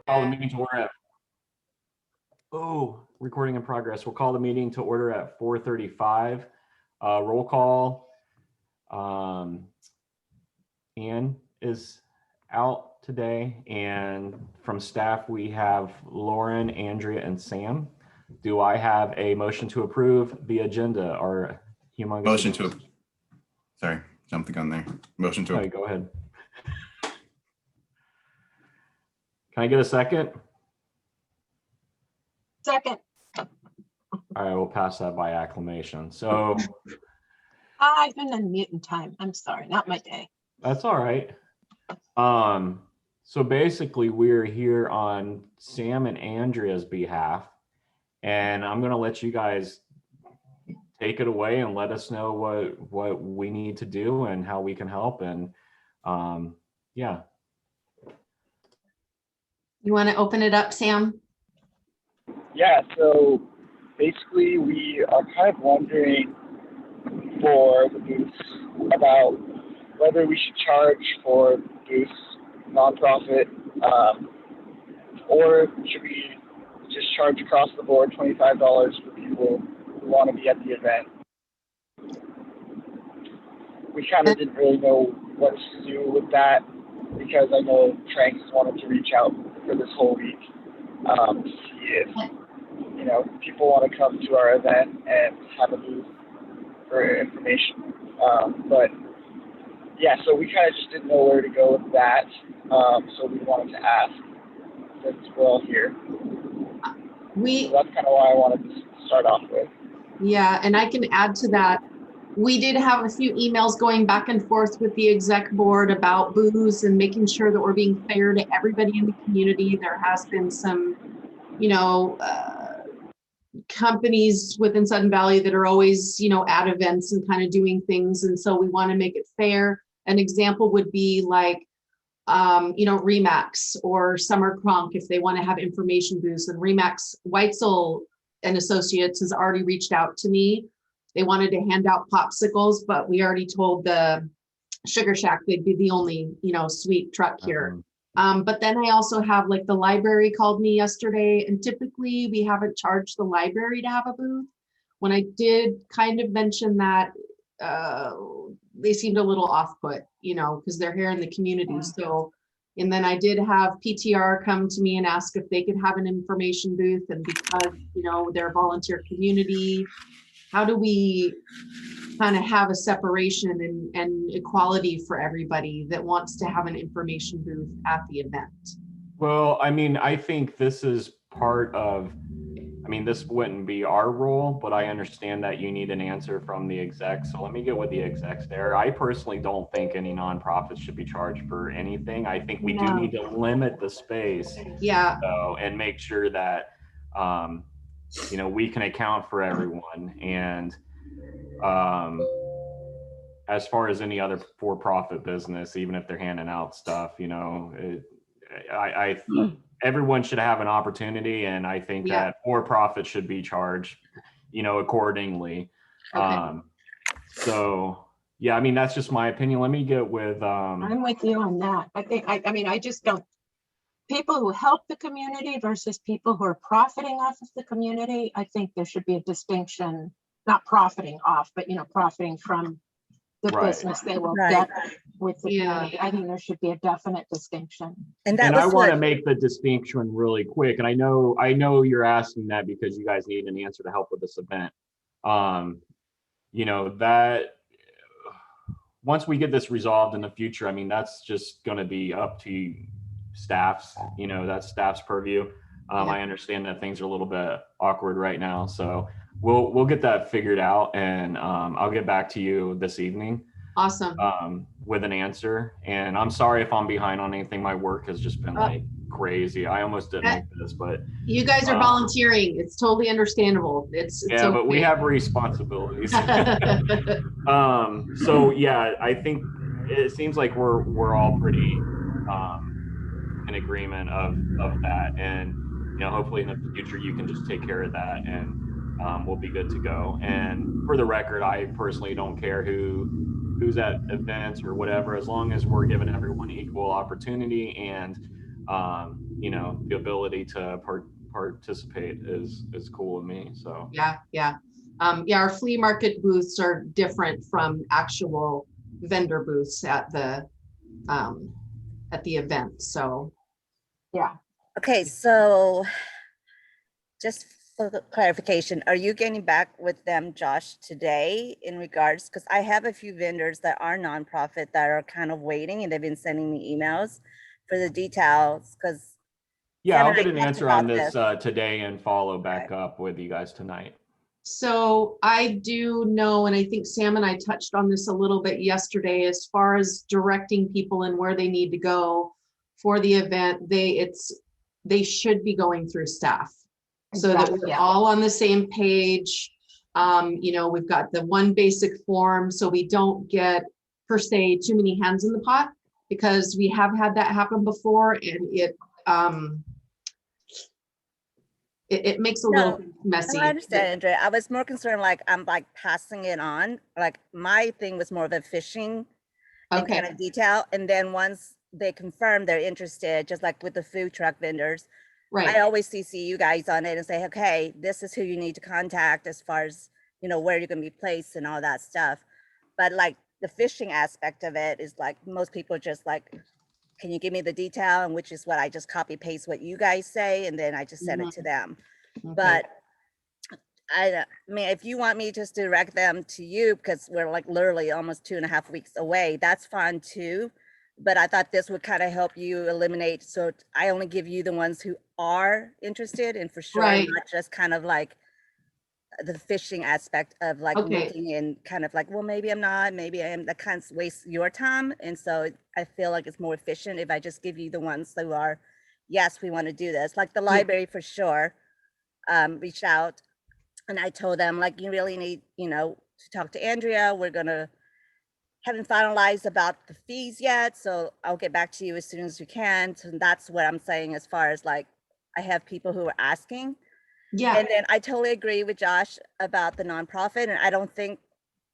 Call the meeting to order at, recording in progress. We'll call the meeting to order at 4:35. Roll call. Ann is out today, and from staff we have Lauren, Andrea, and Sam. Do I have a motion to approve the agenda or humongous? Motion to, sorry, jump the gun there. Motion to. Okay, go ahead. Can I get a second? Second. All right, we'll pass that by acclamation. So I've been on mute in time. I'm sorry, not my day. that's all right. So basically we're here on Sam and Andrea's behalf, and I'm gonna let you guys take it away and let us know what we need to do and how we can help. And yeah. You want to open it up, Sam? Yeah, so basically we are kind of wondering for the booths about whether we should charge for booths, nonprofit, or should we just charge across the board $25 for people who want to be at the event. We kind of didn't really know what to do with that because I know Tranks wanted to reach out for this whole week to see if people want to come to our event and have a booth for information. But yeah, so we kind of just didn't know where to go with that. So we wanted to ask since we're all here. So that's kind of why I wanted to start off with. Yeah, and I can add to that. We did have a few emails going back and forth with the exec board about booths and making sure that we're being fair to everybody in the community. There has been some, companies within Sudden Valley that are always, at events and kind of doing things. And so we want to make it fair. An example would be like, Remax or Summer Kronk, if they want to have information booths. And Remax Weitzel and Associates has already reached out to me. They wanted to hand out popsicles, but we already told the Sugar Shack they'd be the only, sweet truck here. But then I also have like the library called me yesterday, and typically we haven't charged the library to have a booth. When I did kind of mention that, they seemed a little off-put, because they're here in the community. So, and then I did have PTR come to me and ask if they could have an information booth, and because, they're a volunteer community, how do we kind of have a separation and equality for everybody that wants to have an information booth at the event? Well, I think this is part of, this wouldn't be our role, but I understand that you need an answer from the execs. So let me get with the execs there. I personally don't think any nonprofits should be charged for anything. I think we do need to limit the space. Yeah. And make sure that, we can account for everyone. And as far as any other for-profit business, even if they're handing out stuff, everyone should have an opportunity, and I think that for-profit should be charged, accordingly. Okay. So yeah, that's just my opinion. Let me get with. I'm with you on that. I think, I just don't, people who help the community versus people who are profiting off of the community, I think there should be a distinction, not profiting off, but, profiting from the business they will get with the community. I think there should be a definite distinction. And I want to make the distinction really quick. And I know you're asking that because you guys need an answer to help with this event. That once we get this resolved in the future, that's just going to be up to staff's, that's staff's purview. I understand that things are a little bit awkward right now, so we'll get that figured out, and I'll get back to you this evening. Awesome. With an answer. And I'm sorry if I'm behind on anything. My work has just been like crazy. I almost didn't make this, but you guys are volunteering. It's totally understandable. It's yeah, okay. But we have responsibilities. So yeah, I think it seems like we're all pretty in agreement of that, and hopefully in the future you can just take care of that, and we'll be good to go. And for the record, I personally don't care who's at events or whatever, as long as we're giving everyone equal opportunity, and you know, the ability to participate is cool with me. So Yeah, yeah. Yeah, our flea market booths are different from actual vendor booths at the event, so. Yeah, Okay, so just for the clarification, are you getting back with them, Josh, today in regards, because I have a few vendors that are nonprofit that are kind of waiting and they've been sending me emails for the details, because yeah, Sam I'll and I get an talked answer on about this this. today and follow back up with you guys tonight. So I do know, and I think Sam and I touched on this a little bit yesterday, as far as directing people and where they need to go for the event, they should be going through staff. So that Exactly, we're yeah. all on the same page. You know, we've got the one basic form, so we don't get per se too many hands in the pot, because we have had that happen before, and it makes a little No, messy. I understand, Andrea. I was more concerned, like, I'm like passing it on. Like, my thing was more of a fishing and kind Okay, of detail. And then once they confirm they're interested, just like with the food truck vendors, I right, always CC you guys on it and say, okay, this is who you need to contact as far as, you know, where you're gonna be placed and all that stuff. But like the fishing aspect of it is like, most people are just like, can you give me the detail? And which is what I just copy paste what you guys say, and then I just send it to them. okay. But I mean, if you want me just to direct them to you, because we're like literally almost 2.5 weeks away, that's fine too. But I thought this would kind of help you eliminate. So I only give you the ones who are interested, and for sure, Right. not just kind of like the fishing aspect of like Okay. looking and kind of like, well, maybe I'm not, maybe I am. That kind of wastes your time. And so I feel like it's more efficient if I just give you the ones who are, yes, we want to do this. Like the library for sure reached out. And I told them, like, you really need, you know, to talk to Andrea. We're gonna haven't finalized about the fees yet, so I'll get back to you as soon as we can. So that's what I'm saying as far as like, I have people who are asking. Yeah, And then I totally agree with Josh about the nonprofit, and I don't think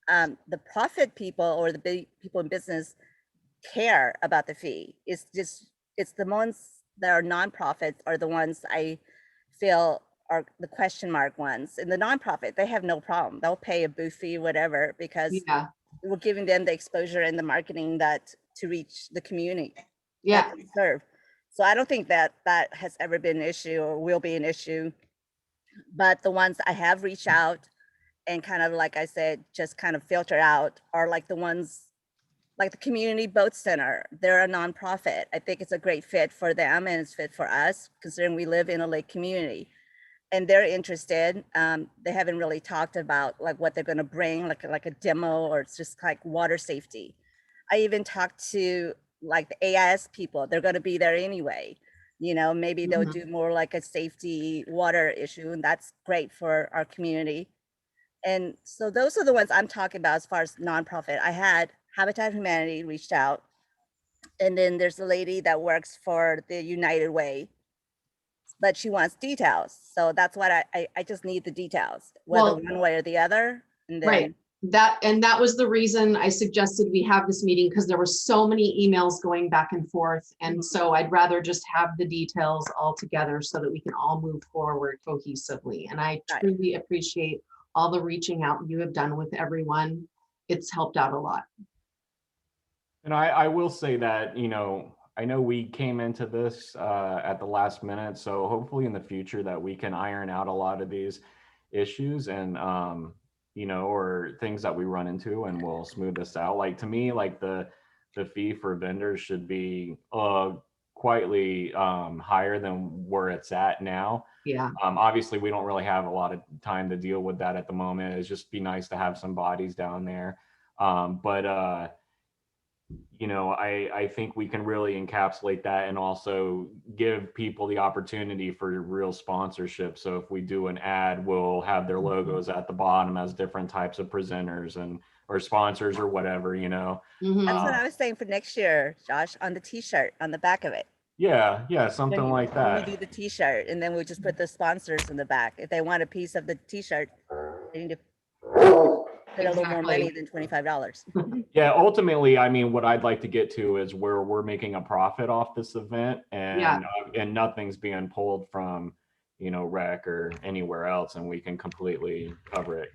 the profit people or the big people in business care about the fee. It's just, it's the ones that are nonprofits are the ones I feel are the question mark ones. And the nonprofit, they have no problem. They'll pay a booth fee, whatever, because yeah, we're giving them the exposure and the marketing that to reach the community yeah. that they serve. So I don't think that that has ever been an issue or will be an issue. But the ones I have reached out and kind of, like I said, just kind of filter out are like the ones like the Community Boat Center. They're a nonprofit. I think it's a great fit for them and it's fit for us, considering we live in a lake community. And they're interested. They haven't really talked about like what they're going to bring, like a demo, or it's just like water safety. I even talked to like the AIS people. They're going to be there anyway. You know, maybe they'll Mhm. do more like a safety water issue, and that's great for our community. And so those are the ones I'm talking about as far as nonprofit. I had Habitat for Humanity reached out, and then there's a lady that works for the United Way, but she wants details. So that's what I just need the details, whether Well, one way or the other. And right. then, That was the reason I suggested we have this meeting, because there were so many emails going back and forth. And so I'd rather just have the details all together so that we can all move forward cohesively. And I Right. truly appreciate all the reaching out you have done with everyone. It's helped out a lot. And I will say that, you know, I know we came into this at the last minute, so hopefully in the future that we can iron out a lot of these issues and, you know, or things that we run into, and we'll smooth this out. Like to me, like the fee for vendors should be quietly higher than where it's at now. Yeah. Obviously, we don't really have a lot of time to deal with that at the moment. It's just be nice to have some bodies down there. But you know, I think we can really encapsulate that and also give people the opportunity for real sponsorship. So if we do an ad, we'll have their logos at the bottom as different types of presenters and or sponsors or whatever, you know. Mhm. that's what I was saying for next year, Josh, on the t-shirt, on the back of it. Yeah, something When like when we that. do the t-shirt, and then we'll just put the sponsors in the back. If they want a piece of the t-shirt, they need to profit a little more Exactly. money than $25. Yeah, ultimately, I mean, what I'd like to get to is where we're making a profit off this event and nothing's being pulled from, you know, rec or anywhere else, and we can completely cover it.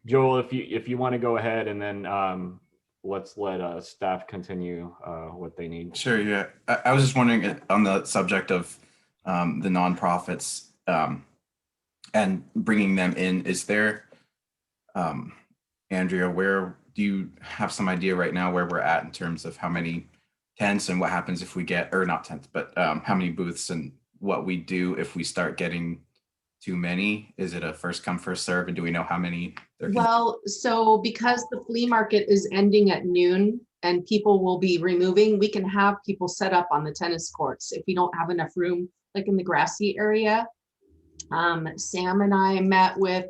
Joel, if you want to go ahead, and then let's let staff continue what they need. Sure. Yeah. I was just wondering on the subject of the nonprofits and bringing them in. Is there, Andrea, where do you have some idea right now where we're at in terms of how many tents and what happens if we get, or not tents, but how many booths and what we do if we start getting too many? Is it a first come, first serve? And do we know how many there can be? Well, so because the flea market is ending at noon and people will be removing, we can have people set up on the tennis courts if we don't have enough room, like in the grassy area. Sam and I met with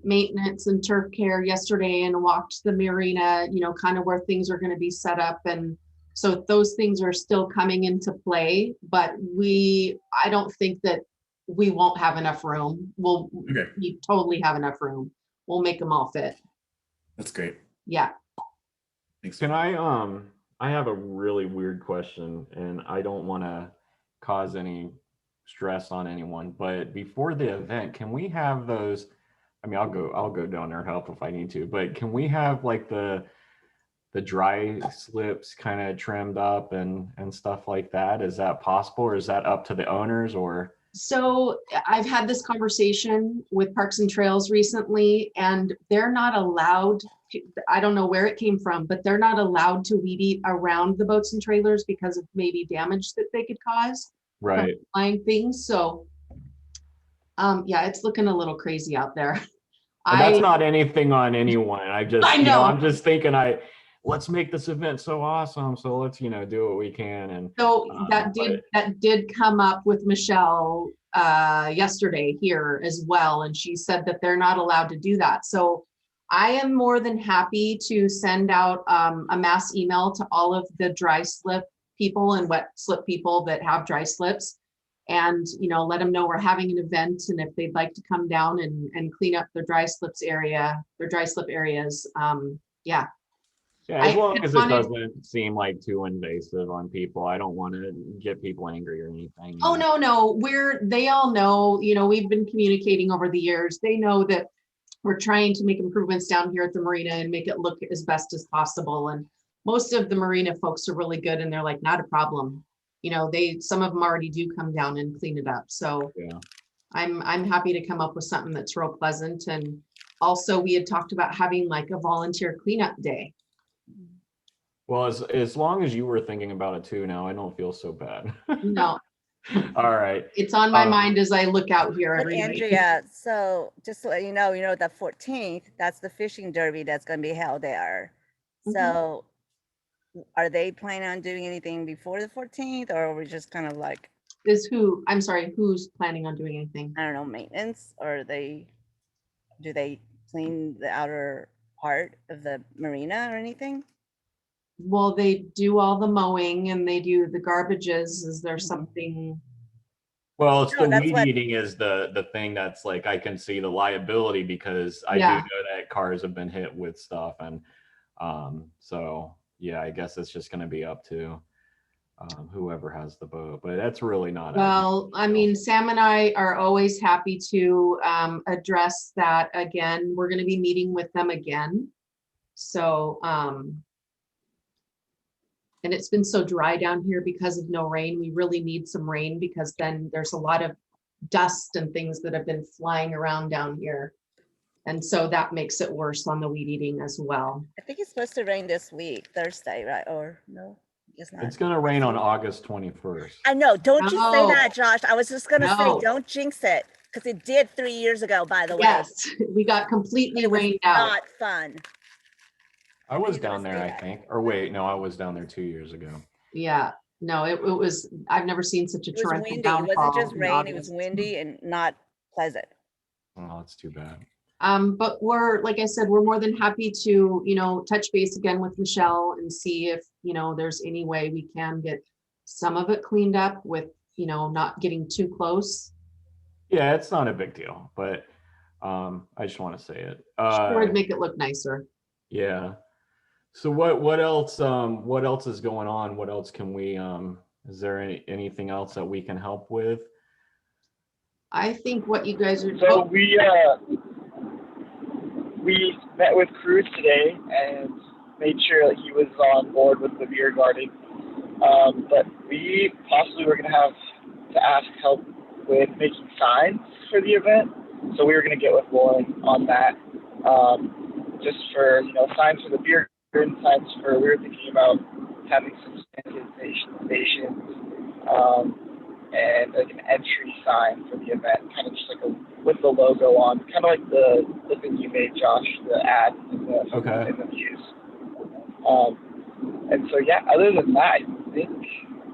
maintenance and turf care yesterday and walked the marina, you know, kind of where things are going to be set up. And so those things are still coming into play, but I don't think that we won't have enough room. Okay. We totally have enough room. We'll make them all fit. That's great. Yeah. Thanks. Can I have a really weird question, and I don't want to cause any stress on anyone, but before the event, can we have those? I mean, I'll go down there and help if I need to, but can we have like the dry slips kind of trimmed up and stuff like that? Is that possible, or is that up to the owners, or? So I've had this conversation with Parks and Trails recently, and they're not allowed to, I don't know where it came from, but they're not allowed to weed eat around the boats and trailers because of maybe damage that they could cause from Right. flying things. So yeah, it's looking a little crazy out there. And that's not anything on anyone. I You know. I'm just thinking let's make this event so awesome. So let's, you know, do what we can. And So but- that did come up with Michelle yesterday here as well, and she said that they're not allowed to do that. So I am more than happy to send out a mass email to all of the dry slip people and wet slip people that have dry slips, and you know, let them know we're having an event, and if they'd like to come down and clean up their dry slip areas. Yeah. Yeah, as I long just as it wanted- doesn't seem like too invasive on people. I don't want to get people angry or anything. you Oh, know. no, they all know, you know, we've been communicating over the years. They know that we're trying to make improvements down here at the marina and make it look as best as possible. And most of the marina folks are really good, and they're like, not a problem. You know, some of them already do come down and clean it up. So Yeah. I'm happy to come up with something that's real pleasant. And also we had talked about having like a volunteer cleanup day. Well, as long as you were thinking about it too, now I don't feel so bad. No, All right. it's on my Um, mind as I look out here But every night. Andrea, so just to let you know, the 14th, that's the fishing derby that's going to be held there. Mhm. So are they planning on doing anything before the 14th, or are we just kind of like, I'm sorry, who's planning on doing anything? I don't know, maintenance, or do they clean the outer part of the marina or anything? Well, they do all the mowing and they do the garbages. Is there Mhm. something? Well, it's No, the that's weed what- eating is the thing that's like, I can see the liability, because I Yeah. do know that cars have been hit with stuff. And so, yeah, I guess it's just going to be up to whoever has the boat, but that's really not. a- Well, I mean, Sam and I are always happy to address that again. We're going to be meeting with them again. So, and it's been so dry down here because of no rain. We really need some rain, because then there's a lot of dust and things that have been flying around down here. And so that makes it worse on the weed eating as well. I think it's supposed to rain this week, Thursday, right? Or no, I guess not. It's going to rain on August 21st. I know, don't you say No. that, Josh. I was just gonna say, No. don't jinx it, because it did 3 years ago, by the way. Yes, we got completely It was rained out. not fun. I was you gonna down there, say I that? think. Or wait, no, I was down there 2 years ago. Yeah, no, it was, I've never seen such a It was torrential windy. It downfall. wasn't just in rain, it was August. windy and not pleasant. Oh, that's too bad. But we're, like I said, we're more than happy to, you know, touch base again with Michelle and see if, you know, there's any way we can get some of it cleaned up with, you know, not getting too close. Yeah, it's not a big deal, but I just want to say it. Sure, it'd make it look nicer. Yeah. So what else is going on? What else can we is there anything else that we can help with? I think what you guys are. So we met with Cruz today and made sure that he was on board with the beer garden. But we possibly were going to have to ask help with making signs for the event. So we were going to get with Lauren on that, just for, signs for the beer garden, signs for, we were thinking about having some sanitization stations, and like an entry sign for the event, kind of just like with the logo on, kind of like the thing you made, Josh, the ad in the views. And so, yeah, other than that, I think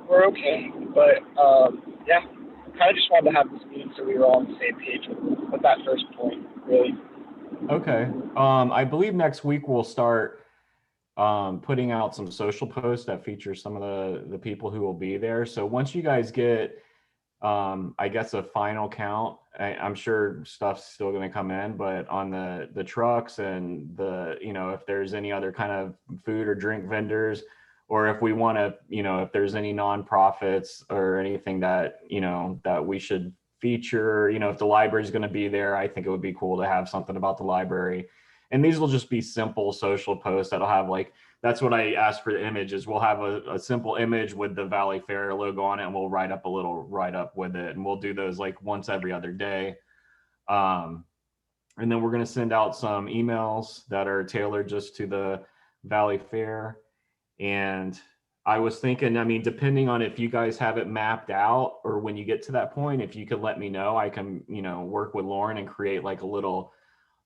we're okay. But, yeah, kind of just wanted to have this meeting so we were all on the same page with that first point, really. Okay. I believe next week we'll start putting out some social posts that feature some of the people who will be there. So once you guys get, I guess, a final count, I'm sure stuff's still going to come in, but on the trucks and if there's any other kind of food or drink vendors, or if we want to, if there's any nonprofits or anything that, that we should feature, if the library is going to be there, I think it would be cool to have something about the library. And these will just be simple social posts that'll have that's what I asked for the images. We'll have a simple image with the Valley Fair logo on it, and we'll write up a little write-up with it. And we'll do those once every other day. And then we're going to send out some emails that are tailored just to the Valley Fair. And I was thinking, depending on if you guys have it mapped out, or when you get to that point, if you could let me know, I can, work with Lauren and create a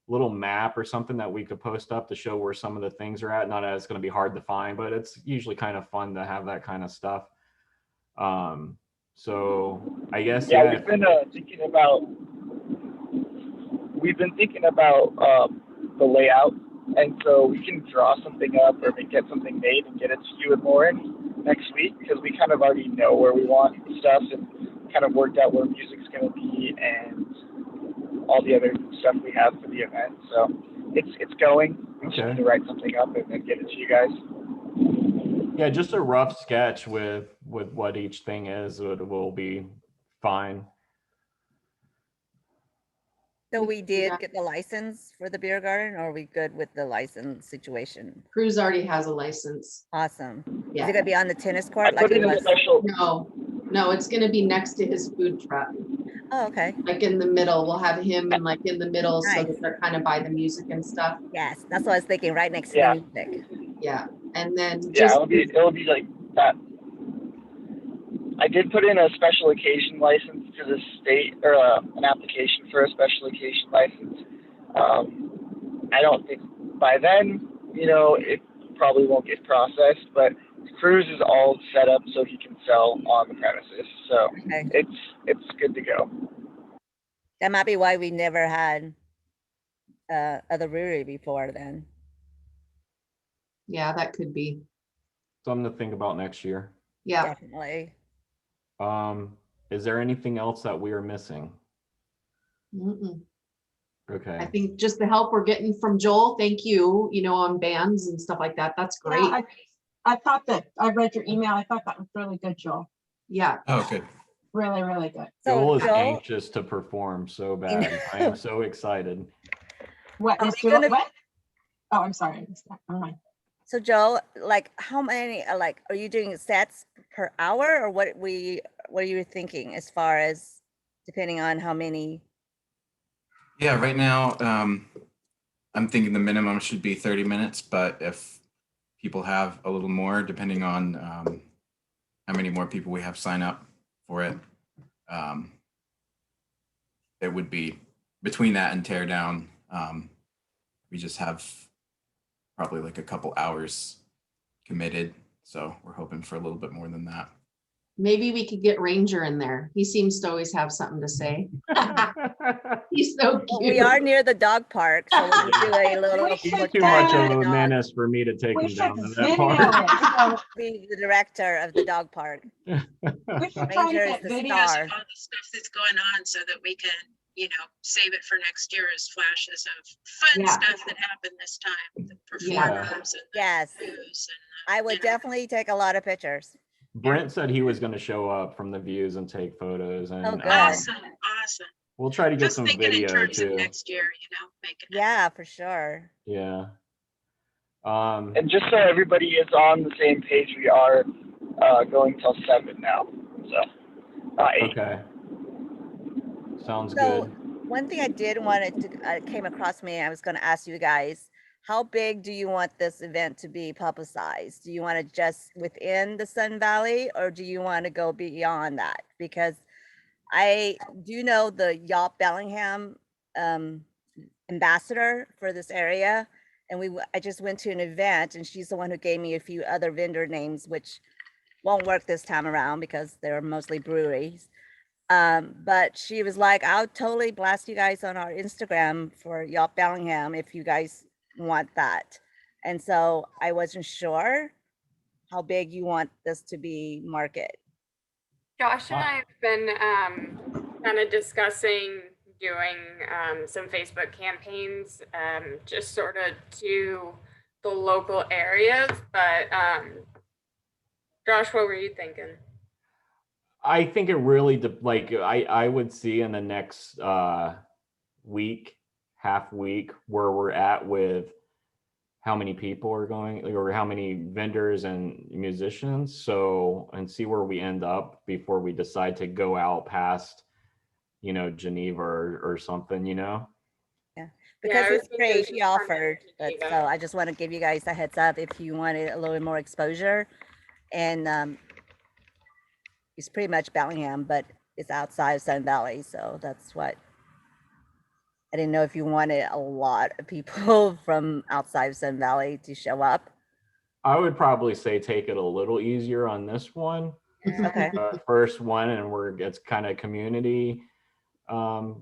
little map or something that we could post up to show where some of the things are at. Not that it's going to be hard to find, but it's usually kind of fun to have that kind of stuff. So I guess, yeah. We've been thinking about the layout, and so we can draw something up or get something made and get it to you and Lauren next week, because we kind of already know where we want stuff and kind of worked out where music's going to be and all the other stuff we have for the event. So it's going. We just need to write something up and then get it to you guys. Yeah, just a rough sketch with what each thing is will be fine. So we did Yeah. get the license for the beer garden, or are we good with the license situation? Cruz already has a license. Awesome. Is Yeah. it gonna be on the tennis I court like put it in a was? special. No, it's gonna be next to his food truck, Oh, okay. like in the middle. We'll have him and in the middle so Nice. that they're kind of by the music and stuff. Yes, that's what I was thinking, right next to Yeah. the music. Yeah, and then Yeah, just it'll be like that. I did put in a special occasion license to the state, or an application for a special occasion license. I don't think by then, it probably won't get processed, but Cruz is all set up so he can sell on the premises. So Okay. it's good to go. That might be why we never had other brewery before then. yeah, that could be. Something to think about next year. Yeah. Definitely. Is there anything else that we are missing? Mm-mm. I Okay. think just the help we're getting from Joel, thank you, on bands and stuff like that. That's great. Yeah, I thought that, I read your email. I thought that was really good, Joel. Yeah. Oh, good. Really, really good. Joel is Joel, anxious to perform so bad. I am so excited. What Are is we Joel, gonna- what? Oh, I'm sorry. I missed that. Never mind. so Joe, how many, are you doing sets per hour, or what are you thinking as far as depending on how many? Yeah, right now, I'm thinking the minimum should be 30 minutes, but if people have a little more, depending on how many more people we have sign up for it, it would be between that and tear down. We just have probably a couple hours committed. So we're hoping for a little bit more than that. Maybe we could get Ranger in there. He seems to always have something to say. He's so Well, cute. we are near the dog park, so we'll do a little. We should He's do too much of dog. a menace for me to take We him should down to video that park. it. So Be the director of the dog park. we should try Ranger to is get the video. star. all the stuff that's going on so that we can, save it for next year as flashes of fun Yeah. stuff that happened this time, the Yeah. performers and Yes, the news I would definitely take a lot of pictures. Brent said he was going to show up from the views and take photos, and Oh, good. awesome, awesome. we'll try to get Just some thinking in video terms of too. next year, making it. Yeah, for sure. Yeah. And just so everybody is on the same page, we are going till 7 now. So 8. Okay. Sounds So good. one thing I did want to came across me, I was going to ask you guys, how big do you want this event to be publicized? Do you want to just within the Sun Valley, or do you want to go beyond that? Because I do know the Yop Bellingham ambassador for this area, and I just went to an event, and she's the one who gave me a few other vendor names, which won't work this time around because they're mostly breweries. But she was like, I'll totally blast you guys on our Instagram for Yop Bellingham if you guys want that. And so I wasn't sure how big you want this to be market. Josh and I have been kind of discussing doing some Facebook campaigns, just sort of to the local areas. But Josh, what were you thinking? I think it really I would see in the next week, half week, where we're at with how many people are going, or how many vendors and musicians. So, and see where we end up before we decide to go out past, Geneva or something, Because I was it's free, thinking she Harmony, offered, but Geneva. so I just want to give you guys a heads up if you wanted a little more exposure. And it's pretty much Bellingham, but it's outside of Sun Valley, so that's what. I didn't know if you wanted a lot of people from outside of Sun Valley to show up. I would probably say take it a little easier on this one. Okay. First one, and it's kind of community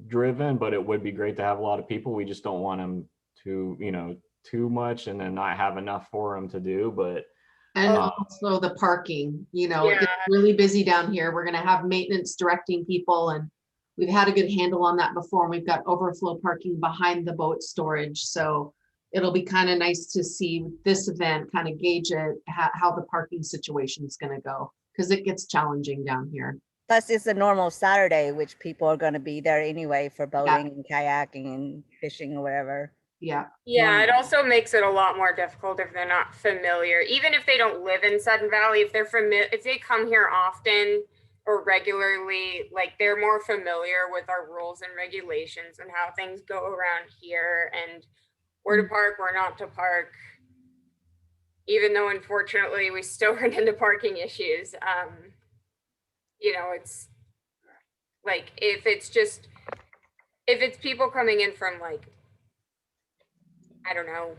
driven, but it would be great to have a lot of people. We just don't want them to, too much and then not have enough for them to do. But And also the parking, it Yeah. gets really busy down here. We're gonna have maintenance directing people, and we've had a good handle on that before. And we've got overflow parking behind the boat storage. So it'll be kind of nice to see this event, kind of gauge it, how the parking situation is gonna go, because it gets challenging down here. Plus, it's a normal Saturday, which people are going to be there anyway for boating and kayaking and fishing or whatever. Yeah. Yeah, it also makes it a lot more difficult if they're not familiar. Even if they don't live in Sun Valley, if they come here often or regularly, like they're more familiar with our rules and regulations and how things go around here and where to park, where not to park. Even though unfortunately we still run into parking issues. It's like if it's people coming in from like, I don't know,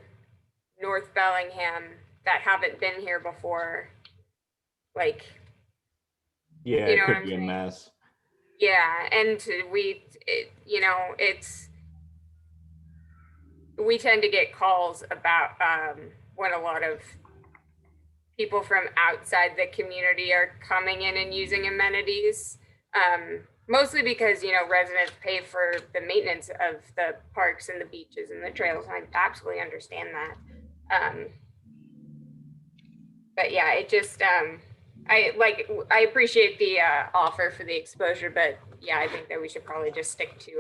North Bellingham that haven't been here before, like, yeah, You it know what could I'm be a saying? mess. yeah, and we tend to get calls about when a lot of people from outside the community are coming in and using amenities, mostly because residents pay for the maintenance of the parks and the beaches and the trails, and I absolutely understand that. But yeah, it just I appreciate the offer for the exposure, but yeah, I think that we should probably just stick to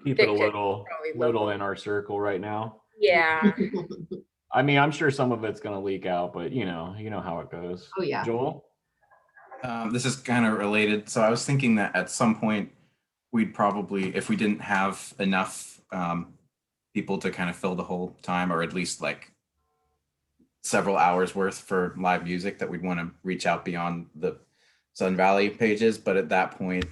Keep it a Stick to little probably little local. in our circle right now. yeah. I mean, I'm sure some of it's going to leak out, but you know how it goes. Oh, yeah. Joel? This is kind of related. So I was thinking that at some point we'd probably, if we didn't have enough people to kind of fill the whole time, or at least like several hours worth for live music, that we'd want to reach out beyond the Sun Valley pages. But at that point,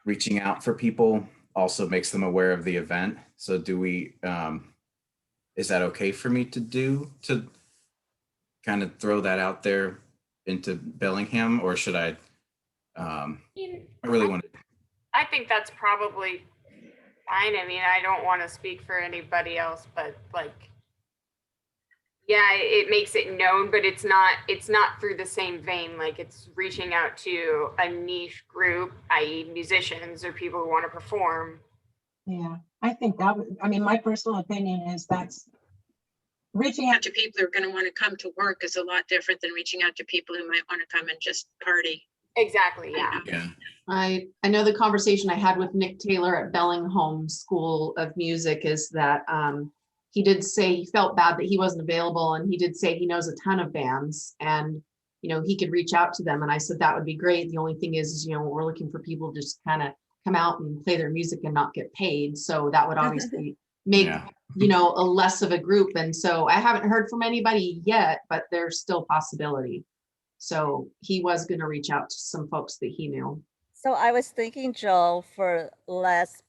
reaching out for people also makes them aware of the event. So do we, is that okay for me to kind of throw that out there into Bellingham, or should I really want to? I think that's probably fine. I mean, I don't want to speak for anybody else, but like, yeah, it makes it known, but it's not through the same vein. Like it's reaching out to a niche group, i.e. musicians or people who want to perform. Yeah, I think that would, I mean, my personal opinion is that's reaching out to people who are gonna want to come to work is a lot different than reaching out to people who might want to come and just party. Exactly, yeah. Yeah. I know the conversation I had with Nick Taylor at Bellingham School of Music is that he did say he felt bad that he wasn't available, and he did say he knows a ton of bands and he could reach out to them. And I said that would be great. The only thing is we're looking for people to just kind of come out and play their music and not get paid. So that would obviously make Yeah. a less of a group. And so I haven't heard from anybody yet, but there's still possibility. So he was going to reach out to some folks that he knew. So I was thinking, Joel, for less,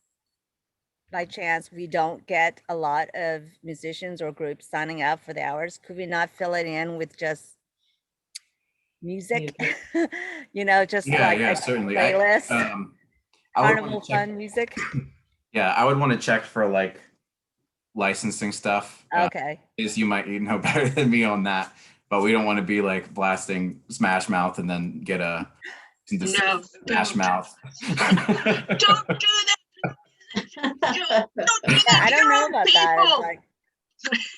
by chance, we don't get a lot of musicians or groups signing up for the hours. Could we not fill it in with just music? Just Yeah, like yeah, a certainly. playlist, I would carnival wanna check, fun music. yeah, I would want to check for like licensing stuff. Okay. Is you might know better than me on that, but we don't want to be like blasting Smash Mouth and then get a No, Smash don't. Mouth. Don't do that. Don't do Yeah, that. I to don't your know own about that. It's people. like,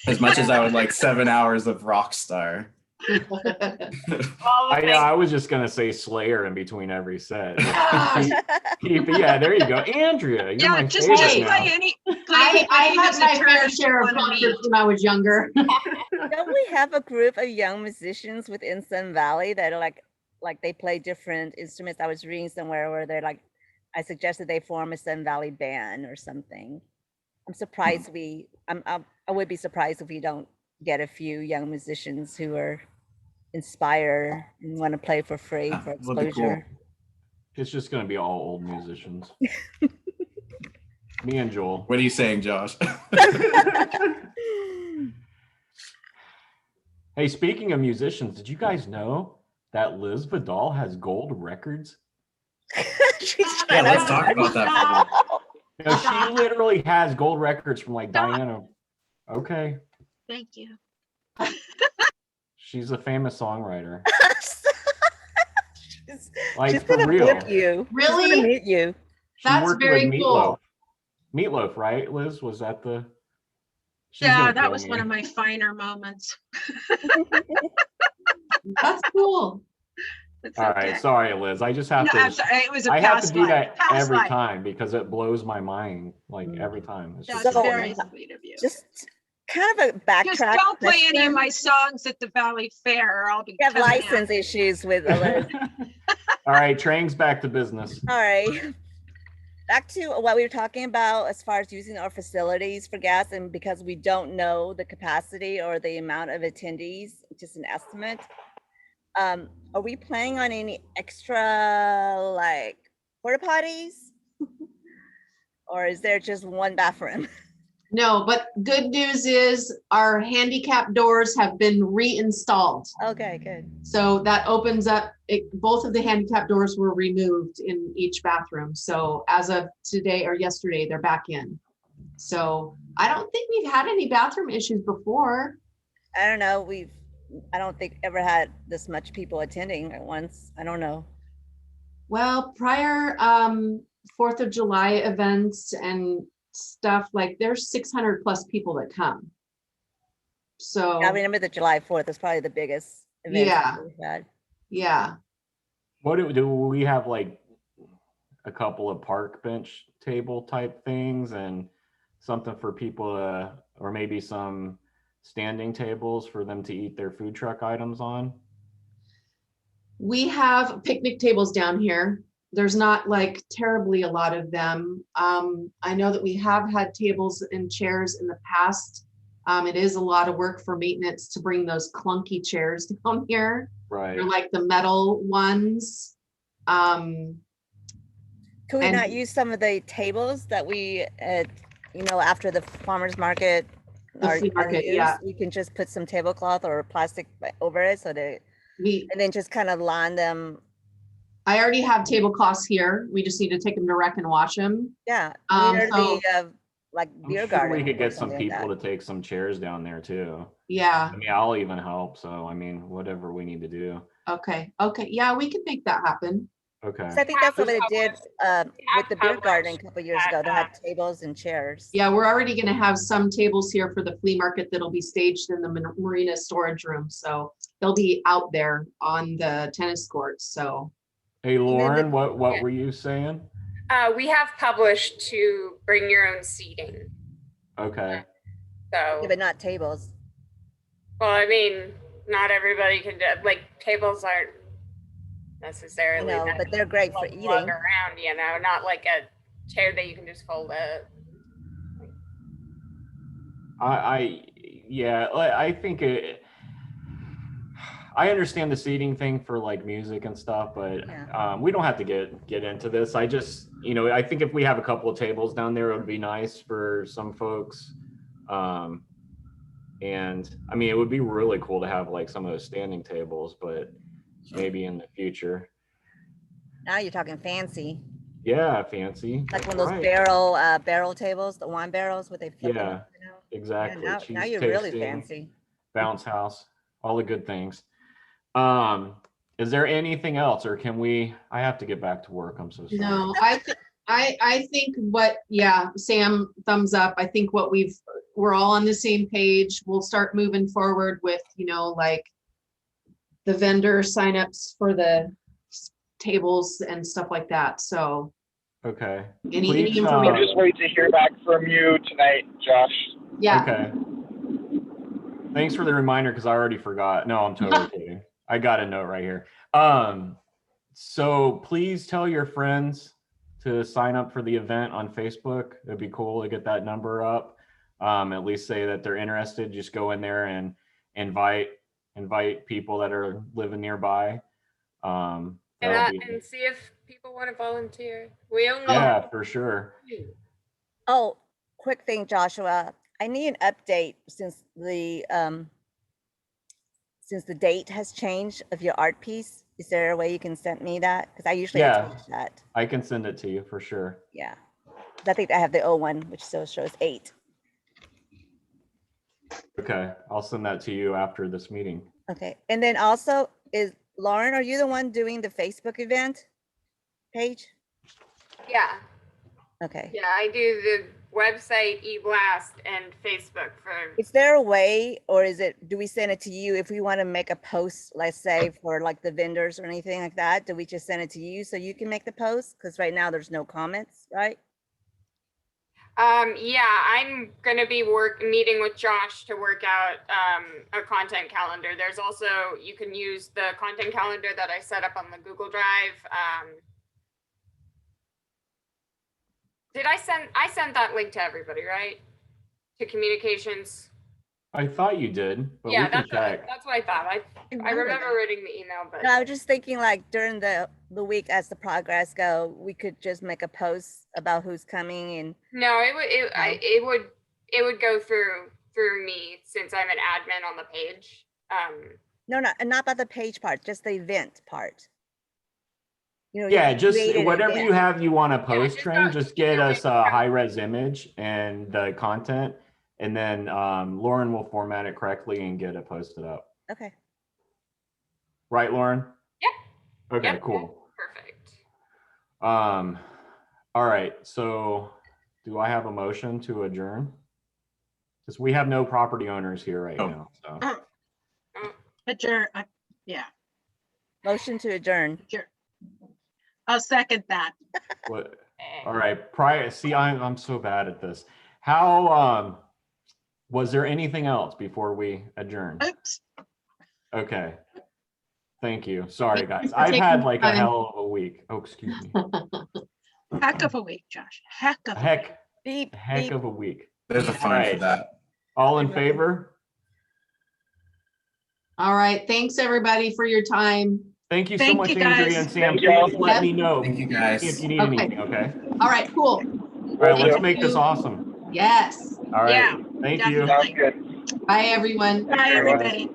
As much as I would like 7 hours of Rockstar. I was just gonna say Slayer in between every set. Gosh. Yeah, there you go, Andrea. You're Yeah, my just favorite play now. any. I had my fair share of concerts when I was younger. don't we have a group of young musicians within Sun Valley that are like they play different instruments? I was reading somewhere where they're like, I suggested they form a Sun Valley band or something. I'm surprised I would be surprised if we don't get a few young musicians who are inspired and want to play for free Yeah, for would be exposure. It's just gonna be all old musicians. Me and Joel. What are you saying, Josh? Hey, speaking of musicians, did you guys know that Liz Vidal has gold records? She's Yeah, trying let's to- talk about that for a minute. No, she literally has gold records from like Diana. Okay, Thank you. she's a famous songwriter. she's, Like she's for gonna real. flip you. She's Really? gonna meet you. She That's worked very with cool. Meatloaf, right, Liz? Was that the? She's Yeah, gonna that kill was me. one of my finer moments. That's cool. It's All okay. right, sorry, Liz. I just have No, to. I'm sorry, it was a I have to past do life. that Past every life. time because it blows my mind. Like every time. It's That's just So- very sweet of you. Just kind of a backtrack. Just don't play any of question. my songs at the Valley Fair, or I'll be We have coming license issues with Liz. All right, Trang's back to business. All right. Back to what we were talking about as far as using our facilities for gas, and because we don't know the capacity or the amount of attendees, just an estimate. Are we planning on any extra like porta potties? Or is there just one bathroom? No, but good news is our handicap doors have been reinstalled. Okay, good. So that opens up, both of the handicap doors were removed in each bathroom. So as of today or yesterday, they're back in. So I don't think we've had any bathroom issues before. I don't know. I don't think ever had this much people attending at once. I don't know. Well, prior 4th of July events and stuff, like there's 600 plus people that come. So I remember the July 4th is probably the biggest event Yeah. we've had. yeah, What do we have like a couple of park bench table type things and something for people or maybe some standing tables for them to eat their food truck items on? we have picnic tables down here. There's not like terribly a lot of them. I know that we have had tables and chairs in the past. It is a lot of work for maintenance to bring those clunky chairs down here. Right. They're like the metal ones. Could we And- not use some of the tables that we, after the farmer's market? The are flea market, unused? yeah. We can just put some tablecloth or plastic over it so that, We, and then just kind of line them. I already have tablecloths here. We just need to take them to rec and wash them. Yeah. Um, Near so- the like I'm beer sure garden. we could or get some something like people that. to take some chairs down there too. Yeah, I mean, I'll even help. So, I mean, whatever we need to do. okay, yeah, we can make that happen. Okay. 'Cause I think that's what they did have with the beer garden a published couple years that, ago. They had tables and chairs. Yeah, we're already gonna have some tables here for the flea market that'll be staged in the marina storage room, so they'll be out there on the tennis courts, so. Hey, then the- Lauren, what Yeah. were you saying? We have published to bring your own seating. Okay. Yeah, So, but not tables. well, I mean, not everybody can do, like, tables aren't You necessarily. know, that but they're great for to lug eating. around, you know, not like a chair that you can just fold up. Yeah, I think I understand the seating thing for like music and stuff, but Yeah. we don't have to get into this. I just, I think if we have a couple of tables down there, it would be nice for some folks. And I mean, it would be really cool to have like some of those standing tables, but maybe in the future. Now you're talking fancy, Yeah, fancy. like one That's of those right. barrel tables, the wine barrels where they flip them Yeah, up, you know? Yeah, exactly. now Cheese you're really tasting, fancy. bounce house, all the good things. Is there anything else, or can we? I have to get back to work. I'm so sorry. No, I think Sam, thumbs up. I think we're all on the same page. We'll start moving forward with, like the vendor signups for the tables and stuff like that. So Okay. any Please, We'll information? just wait to hear back from you tonight, Josh. Yeah, Okay. Thanks for the reminder because I already forgot. No, I'm totally kidding. I got a note right here. So please tell your friends to sign up for the event on Facebook. It'd be cool to get that number up. At least say that they're interested. Just go in there and invite people that are living nearby. That'll be- And see if people want to volunteer. We only. yeah, for sure. Oh, quick thing, Joshua. I need an update since the date has changed of your art piece. Is there a way you can send me that? Because I usually Yeah. attach that. I can send it to you for sure. Yeah. I think I have the old one, which still shows 8. Okay, I'll send that to you after this meeting. Okay. And then also, is Lauren, are you the one doing the Facebook event page? Yeah, Okay. yeah, I do the website, eBlast, and Facebook for. Is there a way, or do we send it to you if we want to make a post, let's say for like the vendors or anything like that? Do we just send it to you so you can make the post? Because right now there's no comments, right? Yeah, I'm gonna be meeting with Josh to work out a content calendar. There's also, you can use the content calendar that I set up on the Google Drive. I sent that link to everybody, right? To communications. I thought you did, but Yeah, we can that's check. what I thought. I remember reading the email, but. No, I was just thinking like during the week as the progress go, we could just make a post about who's coming and No, it would go through me since I'm an admin on the page. no, not about the page part, just the event part. You know, Yeah, you just create an whatever event. you have you want to post, just Train, go- just get either way, us a high res image and the content, and then Lauren will format it correctly and get it posted up. Okay. Right, Lauren? Yep. Okay, Yep. cool. Perfect. All right, so do I have a motion to adjourn? Because we have no property owners here right Oh. now, so. Adjourn, yeah, Motion to adjourn. adjourn. I'll second that. What? All right, see, I'm so bad at this. How, was there anything else before we adjourn? Oops. Okay. Thank you. Sorry, guys. for I've taking had the like a time. hell of a week. Oh, excuse me. Heck of a week, Josh. Heck of a week. Beep, Heck beep. of a week. There's a fine for Alright. that. All in favor? All right, thanks everybody for your time. Thank you so Thank much, you, Andrea guys. and Sam. Thank you. Please let Yep. me know Thank you, if guys. you need Okay. anything, okay? All right, cool. All right, let's you. make this awesome. Yes. All right. Yeah, Thank you. definitely. Sounds good. Bye, everyone. Bye, everyone. everybody.